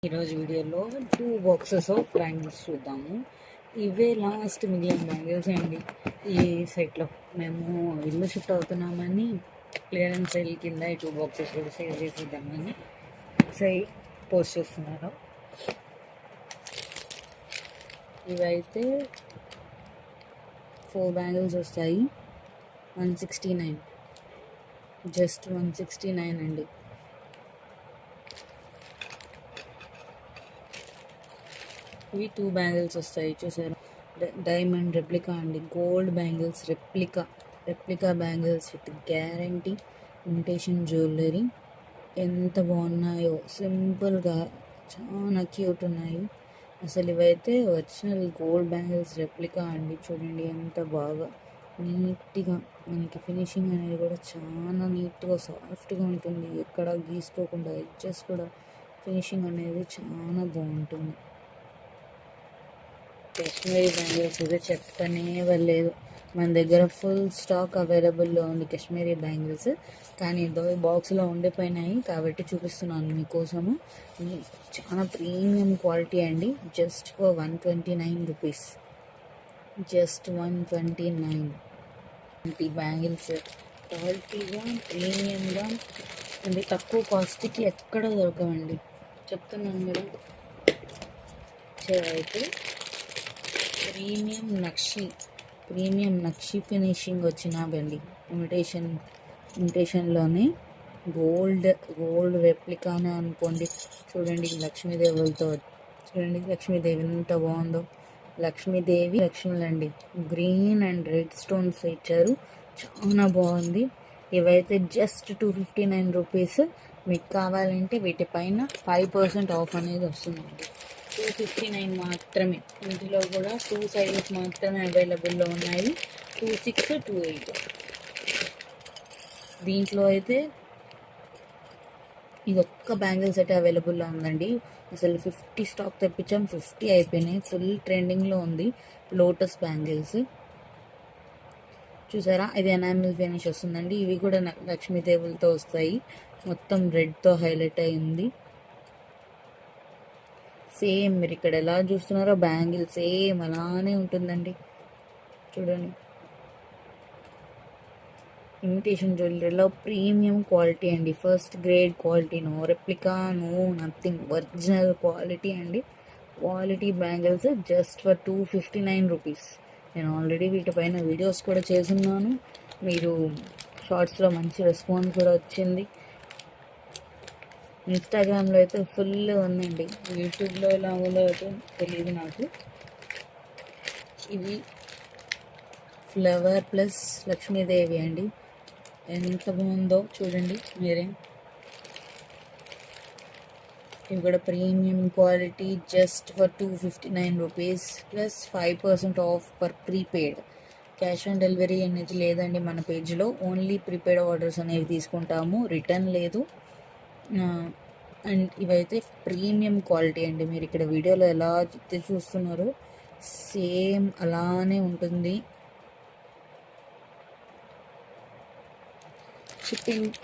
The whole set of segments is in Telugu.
ఈరోజు వీడియోలో 2 బాక్సెస్ ఆఫ్ బ్యాంగిల్స్ చూద్దాము. ఇవే లాస్ట్ మిగిలిన బ్యాంగిల్స్ అండి. ఈ సైట్లో మేము ఇల్లు షిఫ్ట్ అవుతున్నామని క్లియరెన్స్ సేల్ కింద ఈ 2 బాక్సెస్ కూడా సేల్ చేసేద్దామని పోస్ట్ చేస్తున్నారు. ఇవైతే 4 బ్యాంగిల్స్ వస్తాయి. 169, జస్ట్ 169 అండి. ఇవి 2 బ్యాంగిల్స్ వస్తాయి. చూసారు, డైమండ్ రెప్లికా అండి. Gold bangles, replica bangles with guarantee imitation jewellery. ఎంత బాగున్నాయో, సింపుల్గా చాలా క్యూట్ ఉన్నాయి. అసలు ఇవైతే ఒరిజినల్ గోల్డ్ బ్యాంగిల్స్ రెప్లికా అండి. చూడండి ఎంత బాగా నీట్గా, మనకి ఫినిషింగ్ అనేది కూడా చాలా నీట్గా సాఫ్ట్గా ఉంటుంది. ఎక్కడ గీసుకోకుండా ఎడ్జెస్ కూడా ఫినిషింగ్ అనేది చాలా బాగుంటుంది. కాశ్మీరీ బ్యాంగిల్స్ అయితే చెప్పనే వెళ్ళలేదు. మన దగ్గర ఫుల్ స్టాక్ అవైలబుల్లో ఉంది కాశ్మీరీ బ్యాంగిల్స్. కానీ ఇదో బాక్స్లో ఉండిపోయినాయి కాబట్టి చూపిస్తున్నాను మీకోసము. చాలా ప్రీమియం క్వాలిటీ అండి. Just for 129 rupees, just 129. ఈ బ్యాంగిల్స్ క్వాలిటీగా, ప్రీమియంగా అండి. తక్కువ కాస్ట్కి ఎక్కడ దొరకవండి, చెప్తున్నాను కదా. అయితే ప్రీమియం నక్షి ఫినిషింగ్ వచ్చినవండి. ఇమిటేషన్లోనే గోల్డ్ రెప్లికానే అనుకోండి. చూడండి లక్ష్మీదేవులతో, చూడండి లక్ష్మీదేవి ఎంత బాగుందో. లక్ష్మీలండి. గ్రీన్ అండ్ రెడ్ స్టోన్స్ ఇచ్చారు, చాలా బాగుంది. ఇవైతే జస్ట్ 259 రూపీస్. మీకు కావాలంటే వీటిపైన 5% ఆఫ్ అనేది వస్తుందండి. 259 మాత్రమే. ఇందులో కూడా 2 సైజెస్ మాత్రమే అవైలబుల్లో ఉన్నాయి, 26, 28. దీంట్లో అయితే ఇది ఒక్క బ్యాంగిల్ సెట్ అవైలబుల్లో ఉందండి. అసలు 50 స్టాక్ తెప్పించాం, 50 అయిపోయినాయి. ఫుల్ ట్రెండింగ్లో ఉంది లోటస్ బ్యాంగిల్స్. చూసారా, ఇది ఎనామిల్ ఫినిష్ వస్తుందండి. ఇవి కూడా లక్ష్మీదేవులతో వస్తాయి. మొత్తం రెడ్తో హైలైట్ అయింది. సేమ్ మీరు ఇక్కడ ఎలా చూస్తున్నారో బ్యాంగిల్ సేమ్ అలానే ఉంటుందండి. చూడండి, ఇమిటేషన్ జ్యువెలరీలో ప్రీమియం క్వాలిటీ అండి. First grade quality, no replica, no nothing, original quality అండి. Quality bangles just for 259 rupees. నేను ఆల్రెడీ వీటిపైన వీడియోస్ కూడా చేస్తున్నాను. మీరు షార్ట్స్లో మంచి రెస్పాన్స్ కూడా వచ్చింది. ఇన్స్టాగ్రామ్లో అయితే ఫుల్ ఉందండి. యూట్యూబ్లో ఎలా ఉందో అయితే తెలియదు నాకు. ఇవి ఫ్లవర్ ప్లస్ లక్ష్మీదేవి అండి. ఎంత బాగుందో చూడండి మీరే. ఇవి కూడా premium quality, just for 259 rupees plus 5% of per prepaid. Cash on delivery అనేది లేదండి మన పేజ్లో. ఓన్లీ ప్రీపెయిడ్ ఆర్డర్స్ అనేవి తీసుకుంటాము, రిటర్న్ లేదు. అండ్ ఇవైతే ప్రీమియం క్వాలిటీ అండి. మీరు ఇక్కడ వీడియోలో ఎలా చూస్తున్నారో సేమ్ అలానే ఉంటుంది.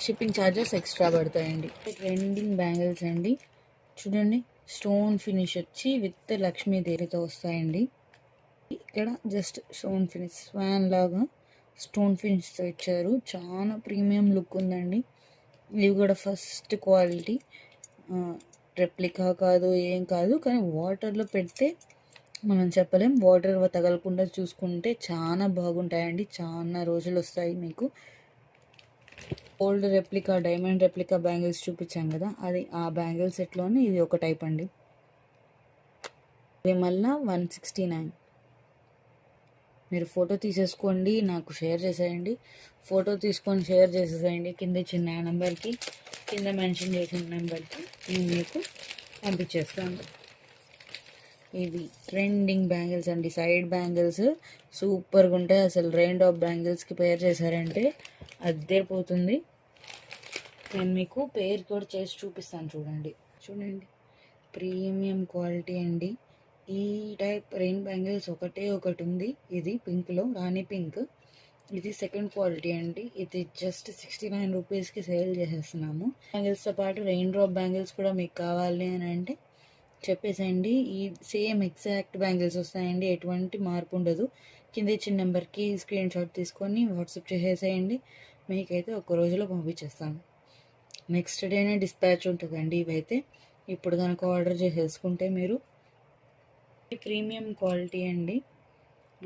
షిప్పింగ్ ఛార్జెస్ ఎక్స్ట్రా పడతాయండి. ట్రెండింగ్ బ్యాంగిల్స్ అండి. చూడండి, స్టోన్ ఫినిష్ వచ్చి విత్ లక్ష్మీదేవితో వస్తాయండి. ఇక్కడ జస్ట్ స్టోన్ ఫినిష్, స్వాన్ లాగా స్టోన్ ఫినిష్తో ఇచ్చారు. చాలా ప్రీమియం లుక్ ఉందండి. ఇవి కూడా ఫస్ట్ క్వాలిటీ, రెప్లికా కాదు, ఏం కాదు. కానీ వాటర్లో పెడితే మనం చెప్పలేం. వాటర్ తగలకుండా చూసుకుంటే చాలా బాగుంటాయండి. చాలా రోజులు వస్తాయి మీకు. Old replica, diamond replica bangles చూపించాం కదా, అది ఆ బ్యాంగిల్ సెట్లోనే ఇది ఒక టైప్ అండి. ఇవి మళ్ళీ 169. మీరు ఫోటో తీసేసుకోండి, నాకు షేర్ చేసేయండి. ఫోటో తీసుకొని షేర్ చేసేసేయండి కింద చిన్న నెంబర్కి, కింద మెన్షన్ చేసిన నెంబర్కి నేను మీకు పంపించేస్తాను. ఇవి ట్రెండింగ్ బ్యాంగిల్స్ అండి. సైడ్ బ్యాంగిల్స్ సూపర్గా ఉంటాయి. అసలు రెయిన్ డ్రాప్ బ్యాంగిల్స్కి పేర్ చేశారంటే అదే పోతుంది. నేను మీకు పేర్ కూడా చేసి చూపిస్తాను. చూడండి ప్రీమియం క్వాలిటీ అండి. ఈ టైప్ రెయిన్ బ్యాంగిల్స్ ఒకటి ఉంది. ఇది పింక్లో, రాణి పింక్. ఇది సెకండ్ క్వాలిటీ అండి. ఇది జస్ట్ 69 రూపీస్కి సేల్ చేసేస్తున్నాము. బ్యాంగిల్స్తో పాటు రెయిన్ డ్రాప్ బ్యాంగిల్స్ కూడా మీకు కావాలి అని అంటే చెప్పేసేయండి. ఈ సేమ్ ఎగ్జాక్ట్ బ్యాంగిల్స్ వస్తాయండి, ఎటువంటి మార్పు ఉండదు. కింద ఇచ్చిన నెంబర్కి స్క్రీన్ షాట్ తీసుకొని వాట్సాప్ చేసేసేయండి. మీకైతే ఒక రోజులో పంపించేస్తాను. నెక్స్ట్ డేనే డిస్పాచ్ ఉంటుందండి. ఇవైతే ఇప్పుడు కనుక ఆర్డర్ చేసేసుకుంటే మీరు ప్రీమియం క్వాలిటీ అండి.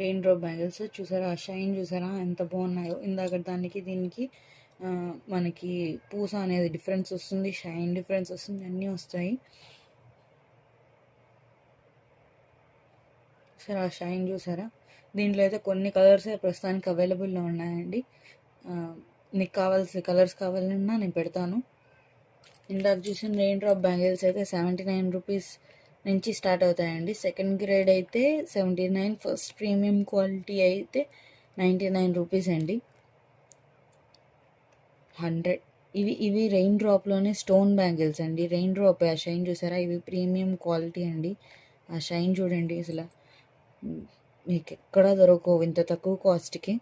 రెయిన్ డ్రాప్ బ్యాంగిల్స్ చూసారా, ఆ షైన్ చూసారా ఎంత బాగున్నాయో. ఇందాక దానికి దీనికి మనకి పూస అనేది డిఫరెన్స్ వస్తుంది, షైన్ డిఫరెన్స్ వస్తుంది, అన్నీ వస్తాయి. సరే, ఆ షైన్ చూసారా. దీంట్లో అయితే కొన్ని కలర్స్ ప్రస్తుతానికి అవైలబుల్లో ఉన్నాయండి. నీకు కావాల్సిన కలర్స్ కావాలన్నా నేను పెడతాను. ఇందాక చూసిన రెయిన్ డ్రాప్ బ్యాంగిల్స్ అయితే 79 రూపీస్ నుంచి స్టార్ట్ అవుతాయండి. సెకండ్ గ్రేడ్ అయితే 79, ఫస్ట్ ప్రీమియం క్వాలిటీ అయితే 99 రూపీస్ అండి. 100. ఇవి రెయిన్ డ్రాప్లోనే స్టోన్ బ్యాంగిల్స్ అండి. రెయిన్ డ్రాప్ ఆ షైన్ చూసారా, ఇవి ప్రీమియం క్వాలిటీ అండి. ఆ షైన్ చూడండి, అసలు మీకు ఎక్కడా దొరకవు ఇంత తక్కువ కాస్ట్కి.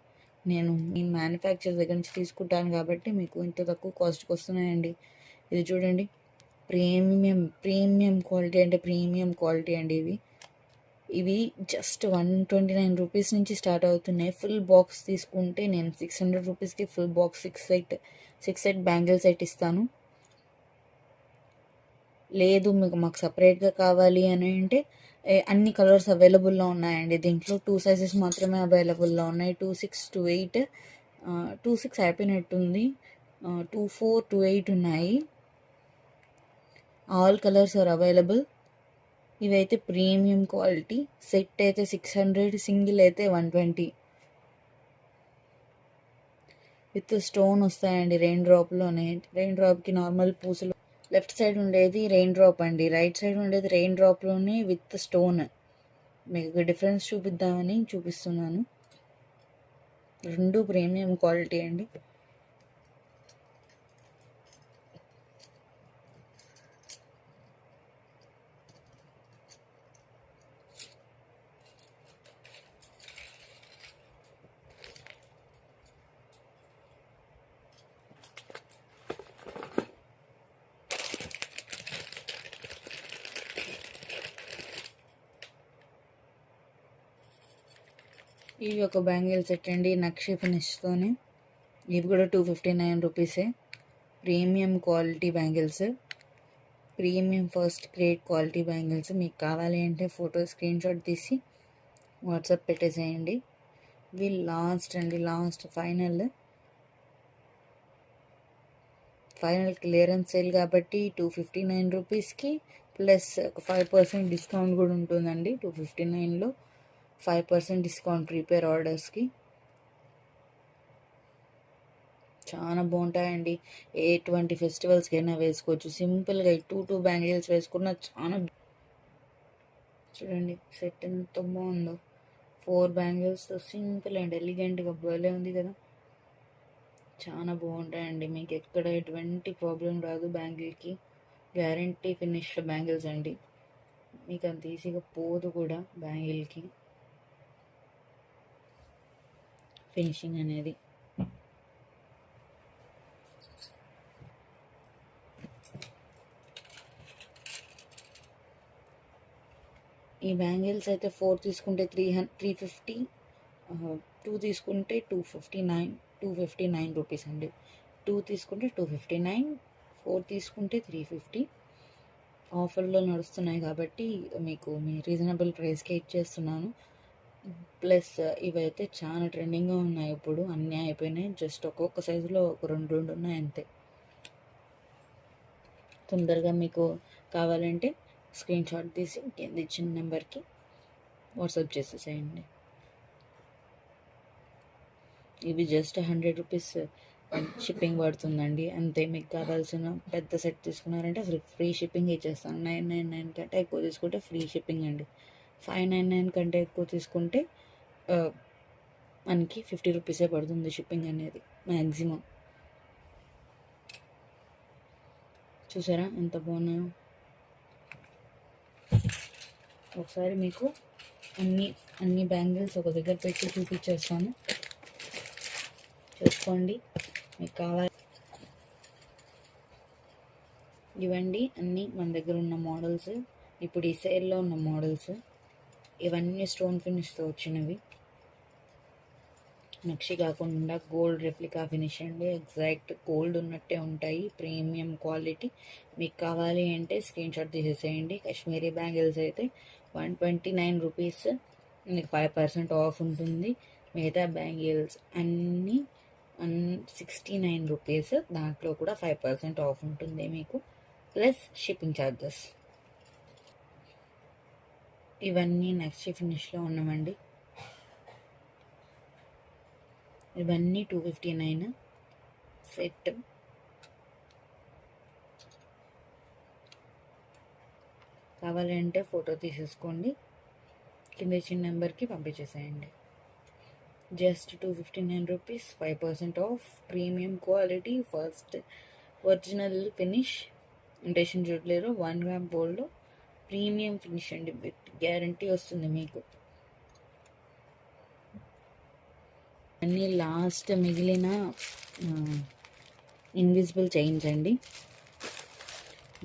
నేను మ్యానుఫ్యాక్చర్ దగ్గర నుంచి తీసుకుంటాను కాబట్టి మీకు ఇంత తక్కువ కాస్ట్కి వస్తున్నాయండి. ఇది చూడండి, ప్రీమియం క్వాలిటీ అంటే ప్రీమియం క్వాలిటీ అండి. ఇవి జస్ట్ 129 రూపీస్ నుంచి స్టార్ట్ అవుతున్నాయి. ఫుల్ బాక్స్ తీసుకుంటే నేను 600 రూపీస్కి full box 6 set bangle set ఇస్తాను. లేదు మాకు సపరేట్గా కావాలి అని అంటే అన్ని కలర్స్ అవైలబుల్లో ఉన్నాయండి. దీంట్లో 2 సైజెస్ మాత్రమే అవైలబుల్లో ఉన్నాయి. 26, 28, 26 అయిపోయినట్టుంది, 24, 28 ఉన్నాయి. All colours are available. ఇవైతే ప్రీమియం క్వాలిటీ. సెట్ అయితే 600, సింగిల్ అయితే 120 విత్ స్టోన్ వస్తాయండి. రెయిన్ డ్రాప్లోనే, రెయిన్ డ్రాప్కి నార్మల్ పూసలు. లెఫ్ట్ సైడ్ ఉండేది రెయిన్ డ్రాప్ అండి, రైట్ సైడ్ ఉండేది రెయిన్ డ్రాప్లోనే విత్ స్టోన్. మీకు డిఫరెన్స్ చూపిద్దామని చూపిస్తున్నాను. రెండు ప్రీమియం క్వాలిటీ అండి. ఇవి ఒక బ్యాంగిల్ సెట్ అండి, నక్షి ఫినిష్తోనే. ఇవి కూడా 259 రూపీసే. Premium quality bangles, premium first grade quality bangles. మీకు కావాలి అంటే ఫోటో స్క్రీన్ షాట్ తీసి వాట్సాప్ పెట్టేసేయండి. ఇవి లాస్ట్ అండి, లాస్ట్ ఫైనల్ క్లియరెన్స్ సేల్ కాబట్టి 259 రూపీస్కి ప్లస్ 5% డిస్కౌంట్ కూడా ఉంటుందండి. 259లో 5% డిస్కౌంట్ ప్రీపేర్ ఆర్డర్స్కి. చాలా బాగుంటాయండి. ఎటువంటి ఫెస్టివల్స్కి అయినా వేసుకోవచ్చు. సింపుల్గా 2 బ్యాంగిల్స్ వేసుకున్న చాలా. చూడండి సెట్ ఎంత బాగుందో, 4 బ్యాంగిల్స్తో సింపుల్ అండ్ ఎలిగెంట్గా భలే ఉంది కదా. చాలా బాగుంటాయండి, మీకు ఎక్కడ ఎటువంటి ప్రాబ్లం రాదు. బ్యాంగిల్కి గ్యారంటీ ఫినిష్ బ్యాంగిల్స్ అండి. మీకు అంత ఈజీగా పోదు కూడా బ్యాంగిల్కి ఫినిషింగ్ అనేది. ఈ బ్యాంగిల్స్ అయితే 4 తీసుకుంటే 350, 2 తీసుకుంటే 259 రూపీస్ అండి. 2 తీసుకుంటే 259, 4 తీసుకుంటే 350. ఆఫర్లో నడుస్తున్నాయి కాబట్టి మీకు మీ రీజనబుల్ ప్రైస్కే ఇచ్చేస్తున్నాను. ప్లస్ ఇవైతే చాలా ట్రెండింగ్గా ఉన్నాయి ఇప్పుడు, అన్నీ అయిపోయినాయి. జస్ట్ ఒక్కొక్క సైజులో ఒక రెండు ఉన్నాయి అంతే. తొందరగా మీకు కావాలంటే స్క్రీన్ షాట్ తీసి కింద ఇచ్చిన నెంబర్కి వాట్సాప్ చేసేసేయండి. ఇవి జస్ట్ 100 రూపీస్ షిప్పింగ్ పడుతుందండి అంతే. మీకు కావాల్సిన పెద్ద సెట్ తీసుకున్నారంటే అసలు ఫ్రీ షిప్పింగ్ ఇచ్చేస్తాను. 999 కంటే ఎక్కువ తీసుకుంటే ఫ్రీ షిప్పింగ్ అండి. 599 కంటే ఎక్కువ తీసుకుంటే మనకి 50 రూపీసే పడుతుంది షిప్పింగ్ అనేది మ్యాక్సిమం. చూసారా ఎంత బాగున్నాయో. ఒకసారి మీకు అన్ని బ్యాంగిల్స్ ఒక దగ్గర పెట్టి చూపించేస్తాను, చూసుకోండి. మీకు కావాలి ఇవ్వండి అన్నీ మన దగ్గర ఉన్న మోడల్స్. ఇప్పుడు ఈ సేల్లో ఉన్న మోడల్స్ ఇవన్నీ స్టోన్ ఫినిష్తో వచ్చినవి. నక్షి కాకుండా గోల్డ్ రెప్లికా ఫినిష్ అండి. ఎగ్జాక్ట్ గోల్డ్ ఉన్నట్టే ఉంటాయి, ప్రీమియం క్వాలిటీ. మీకు కావాలి అంటే స్క్రీన్ షాట్ తీసేసేయండి. కాశ్మీరీ బ్యాంగిల్స్ అయితే 129 రూపీస్, మీకు 5% ఆఫ్ ఉంటుంది. మిగతా బ్యాంగిల్స్ అన్నీ 69 రూపీస్, దాంట్లో కూడా 5% ఆఫ్ ఉంటుంది మీకు, ప్లస్ షిప్పింగ్ ఛార్జెస్. ఇవన్నీ నక్షి ఫినిష్లో ఉన్నామండి. ఇవన్నీ 259 సెట్. కావాలంటే ఫోటో తీసేసుకోండి, కింద ఇచ్చిన నెంబర్కి పంపించేసేయండి. Just 259 rupees, 5% off, premium quality, first original finish, imitation చూడలేరు, 1 గ్రామ్ గోల్డ్, ప్రీమియం ఫినిష్ అండి, విత్ గ్యారంటీ వస్తుంది మీకు. అన్నీ లాస్ట్ మిగిలిన ఇన్విజిబుల్ చైన్స్ అండి.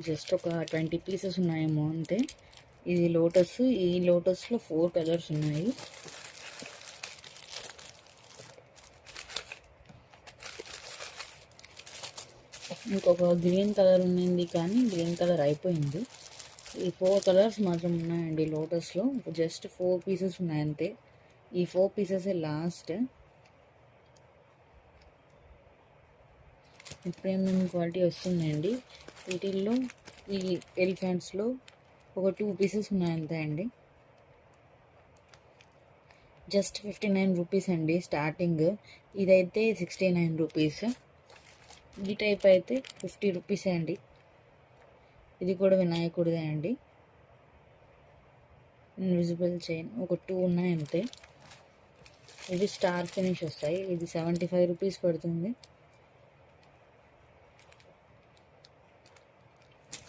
జస్ట్ ఒక 20 పీసెస్ ఉన్నాయేమో అంతే. ఇది లోటస్, ఈ లోటస్లో 4 కలర్స్ ఉన్నాయి. ఇంకొక గ్రీన్ కలర్ ఉన్నింది కానీ గ్రీన్ కలర్ అయిపోయింది. ఈ 4 కలర్స్ మాత్రం ఉన్నాయండి లోటస్లో. జస్ట్ 4 పీసెస్ ఉన్నాయి అంతే. ఈ 4 పీసెస్ లాస్ట్. ప్రీమియం క్వాలిటీ వస్తుందండి. వీటిల్లో ఈ ఎలిఫెంట్స్లో ఒక 2 పీసెస్ ఉన్నాయి అంతే అండి. జస్ట్ 59 రూపీస్ అండి స్టార్టింగ్. ఇదైతే 69 రూపీస్. ఈ టైప్ అయితే 50 రూపీసే అండి. ఇది కూడా వినాయకుడిదే అండి. ఇన్విజిబుల్ చైన్ ఒక 2 ఉన్నాయి అంతే. ఇవి స్టార్ ఫినిష్ వస్తాయి. ఇది 75 రూపీస్ పడుతుంది.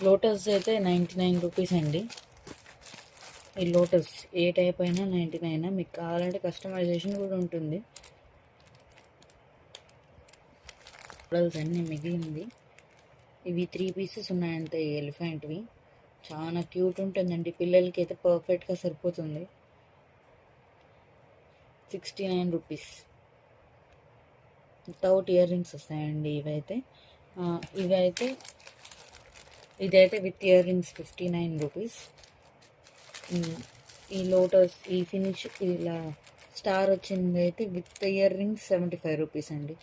లోటస్ అయితే 99 రూపీస్ అండి. ఈ లోటస్ ఏ టైప్ అయినా 99. మీకు కావాలంటే కస్టమైజేషన్ కూడా ఉంటుంది. మోడల్స్ అన్నీ మిగిలింది. ఇవి 3 పీసెస్ ఉన్నాయంతే ఎలిఫెంట్వి. చాలా క్యూట్ ఉంటుందండి, పిల్లలకి అయితే పర్ఫెక్ట్గా సరిపోతుంది. 69 రూపీస్. వితౌట్ ఇయర్ రింగ్స్ వస్తాయండి ఇవైతే. ఇదైతే విత్ ఇయర్ రింగ్స్ 59 రూపీస్. ఈ లోటస్ ఈ ఫినిష్ ఇలా స్టార్ వచ్చింది అయితే విత్ ఇయర్ రింగ్స్ 75 రూపీస్ అండి.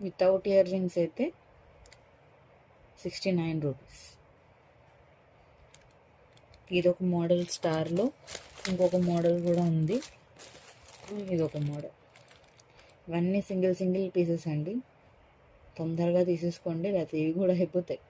వితౌట్ ఇయర్ రింగ్స్ అయితే 69 రూపీస్. ఇదొక మోడల్ స్టార్లో, ఇంకొక మోడల్ కూడా ఉంది. ఇదొక మోడల్. ఇవన్నీ సింగిల్ పీసెస్ అండి. తొందరగా తీసేసుకోండి, లేకపోతే ఇవి కూడా అయిపోతాయి.